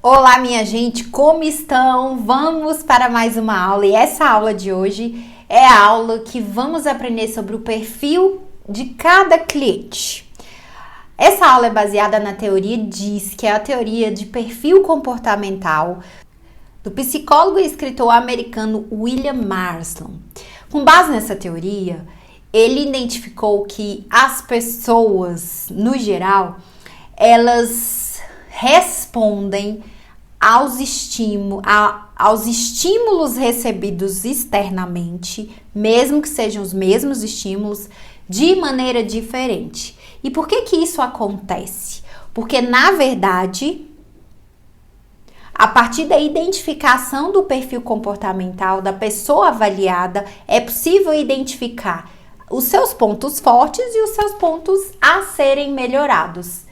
Olá, minha gente, como estão? Vamos para mais uma aula e essa aula de hoje é a aula que vamos aprender sobre o perfil de cada cliente. Essa aula é baseada na teoria DISC, que é a teoria de perfil comportamental do psicólogo e escritor americano William Marston. Com base nessa teoria, ele identificou que as pessoas, no geral, elas respondem aos estímulos recebidos externamente, mesmo que sejam os mesmos estímulos, de maneira diferente. E por que isso acontece? Porque, na verdade, a partir da identificação do perfil comportamental da pessoa avaliada, é possível identificar os seus pontos fortes e os seus pontos a serem melhorados.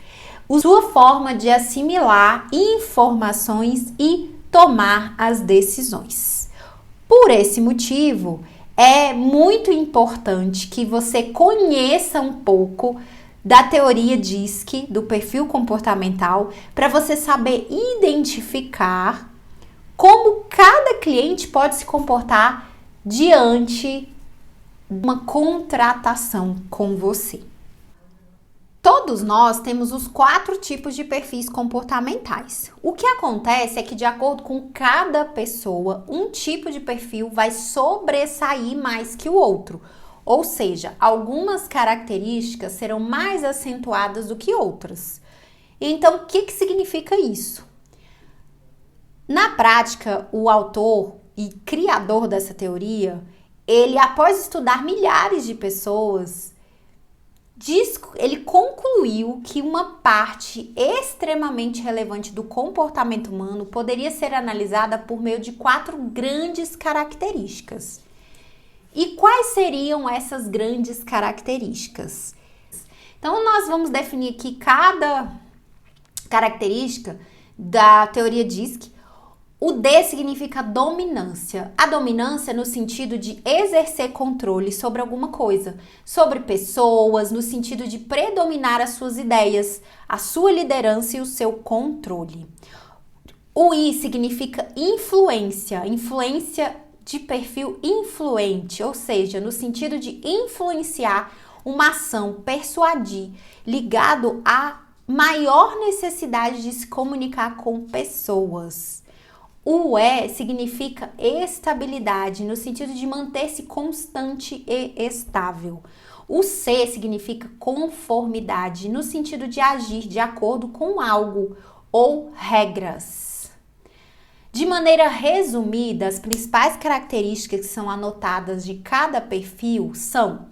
Sua forma de assimilar informações e tomar as decisões. Por esse motivo, é muito importante que você conheça um pouco da teoria DISC, do perfil comportamental, para você saber identificar como cada cliente pode se comportar diante de uma contratação com você. Todos nós temos os 4 tipos de perfis comportamentais. O que acontece é que, de acordo com cada pessoa, um tipo de perfil vai sobressair mais que o outro. Ou seja, algumas características serão mais acentuadas do que outras. Então, o que significa isso? Na prática, o autor e criador dessa teoria, ele, após estudar milhares de pessoas, ele concluiu que uma parte extremamente relevante do comportamento humano poderia ser analisada por meio de 4 grandes características. E quais seriam essas grandes características? Então, nós vamos definir aqui cada característica da teoria DISC. O D significa dominância. A dominância no sentido de exercer controle sobre alguma coisa, sobre pessoas, no sentido de predominar as suas ideias, a sua liderança e o seu controle. O I significa influência, influência de perfil influente, ou seja, no sentido de influenciar uma ação, persuadir, ligado à maior necessidade de se comunicar com pessoas. O E significa estabilidade, no sentido de manter-se constante e estável. O C significa conformidade, no sentido de agir de acordo com algo ou regras. De maneira resumida, as principais características que são anotadas de cada perfil são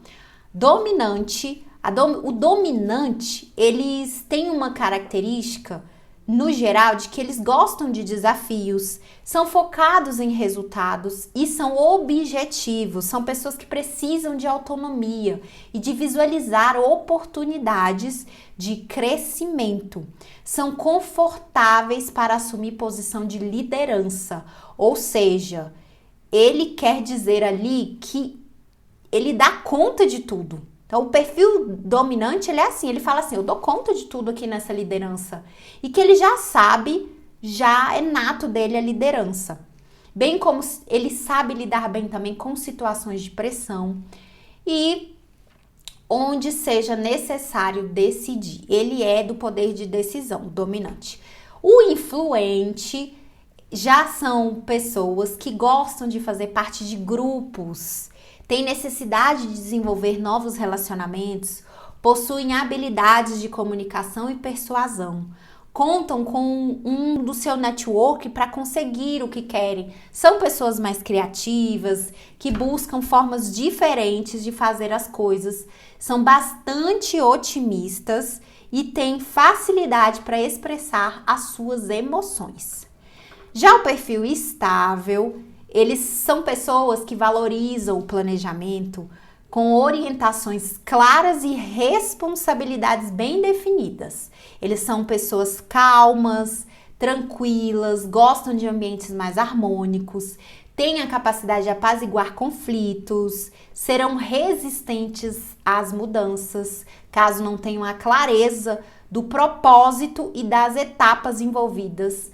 dominante. O dominante, eles têm uma característica no geral, de que eles gostam de desafios, são focados em resultados e são objetivos, são pessoas que precisam de autonomia e de visualizar oportunidades de crescimento. São confortáveis para assumir posição de liderança, ou seja, ele quer dizer ali que ele dá conta de tudo. Então, o perfil dominante, ele é assim, ele fala assim, eu dou conta de tudo aqui nessa liderança. E que ele já sabe, já é nato dele a liderança. Bem como ele sabe lidar bem também com situações de pressão e onde seja necessário decidir. Ele é do poder de decisão, dominante. O influente já são pessoas que gostam de fazer parte de grupos, têm necessidade de desenvolver novos relacionamentos, possuem habilidades de comunicação e persuasão, contam com um do seu network para conseguir o que querem. São pessoas mais criativas, que buscam formas diferentes de fazer as coisas, são bastante otimistas e têm facilidade para expressar as suas emoções. Já o perfil estável, eles são pessoas que valorizam o planejamento com orientações claras e responsabilidades bem definidas. Eles são pessoas calmas, tranquilas, gostam de ambientes mais harmônicos, têm a capacidade de apaziguar conflitos, serão resistentes às mudanças, caso não tenham a clareza do propósito e das etapas envolvidas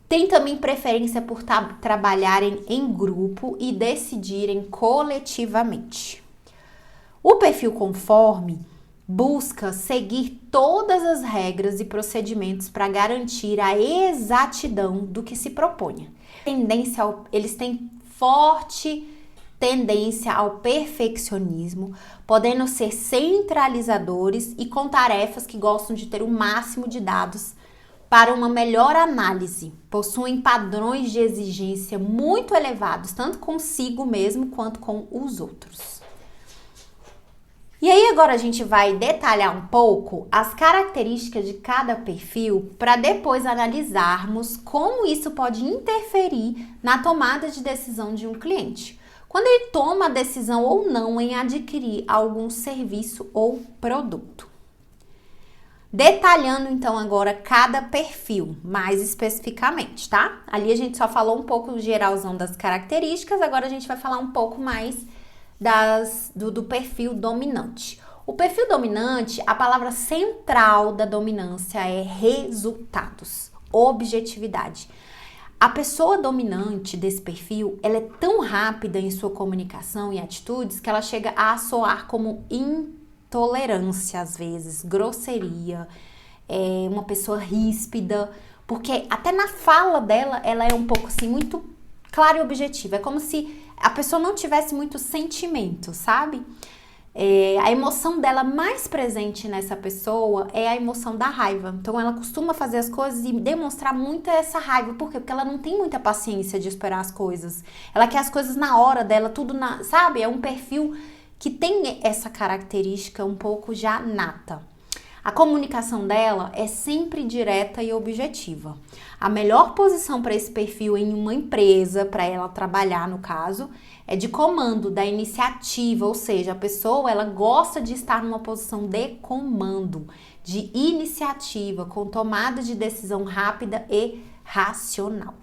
Tem também preferência por trabalharem em grupo e decidirem coletivamente. O perfil conforme busca seguir todas as regras e procedimentos para garantir a exatidão do que se proponha. Eles têm forte tendência ao perfeccionismo, podendo ser centralizadores e com tarefas que gostam de ter o máximo de dados para uma melhor análise. Possuem padrões de exigência muito elevados, tanto consigo mesmo quanto com os outros. E aí agora a gente vai detalhar um pouco as características de cada perfil para depois analisarmos como isso pode interferir na tomada de decisão de um cliente, quando ele toma a decisão ou não em adquirir algum serviço ou produto. Detalhando então agora cada perfil mais especificamente, tá? Ali a gente só falou um pouco geralzão das características, agora a gente vai falar um pouco mais do perfil dominante. O perfil dominante, a palavra central da dominância é resultados, objetividade. A pessoa dominante desse perfil, ela é tão rápida em sua comunicação e atitudes que ela chega a soar como intolerância às vezes, grosseria, uma pessoa ríspida, porque até na fala dela, ela é um pouco assim, muito clara e objetiva. É como se a pessoa não tivesse muito sentimento, sabe? A emoção dela mais presente nessa pessoa é a emoção da raiva. Então ela costuma fazer as coisas e demonstrar muito essa raiva. Por quê? Porque ela não tem muita paciência de esperar as coisas. Ela quer as coisas na hora dela, tudo sabe? É um perfil que tem essa característica um pouco já nata. A comunicação dela é sempre direta e objetiva. A melhor posição para esse perfil em uma empresa, para ela trabalhar no caso, é de comando, da iniciativa, ou seja, a pessoa ela gosta de estar numa posição de comando, de iniciativa, com tomada de decisão rápida e racional.